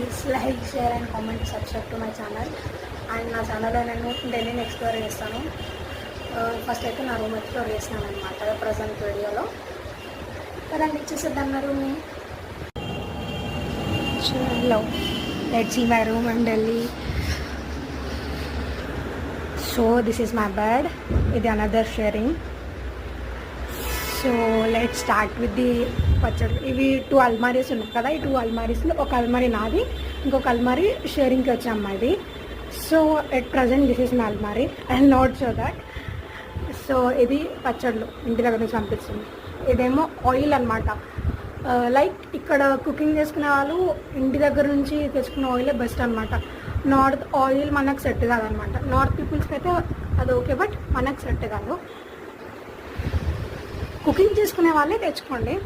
Please like share and comment subscribe to my channel. And నా ఛానల్లో నేను ఢిల్లీని ఎక్స్ప్లోర్ చేస్తాను. ఫస్ట్ అయితే నా రూమ్ ఎక్స్ప్లోర్ చేసినాను అనమాట ప్రజెంట్ వీడియోలో. కదండి చూసేద్దాం నా రూమ్ని. Hello, let's see my room in Delhi. So this is my bed. ఇది another sharing. So let's start with the pachadi. ఇవి 2 అల్మారీస్ ఉన్నాయి కదా. ఈ 2 అల్మారీస్లో ఒక అల్మారీ నాది, ఇంకొక అల్మారీ షేరింగ్కి వచ్చాము ఇది. So at present this is my అల్మారీ and not so that. So ఇది పచ్చళ్ళు ఇంటి దగ్గర నుంచి పంపిస్తుంది. ఇదేమో ఆయిల్ అనమాట. లైక్ ఇక్కడ కుకింగ్ చేసుకునే వాళ్ళు ఇంటి దగ్గర నుంచి తెచ్చుకునే ఆయిలే బెస్ట్ అనమాట. నార్త్ ఆయిల్ మనకు సెట్ కాదనమాట. నార్త్ పీపుల్స్కి అయితే అది ఓకే, బట్ మనకు సెట్ కాదు. కుకింగ్ చేసుకునే వాళ్ళే తెచ్చుకోండి.